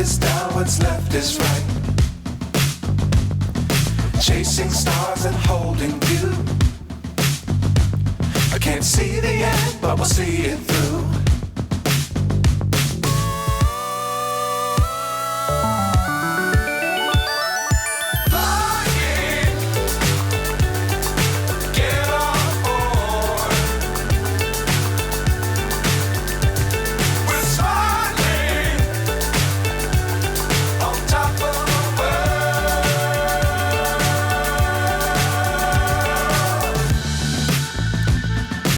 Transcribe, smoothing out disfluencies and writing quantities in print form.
is down, what's left is right. Chasing stars and holding you. I can't see the end, but we'll see it through.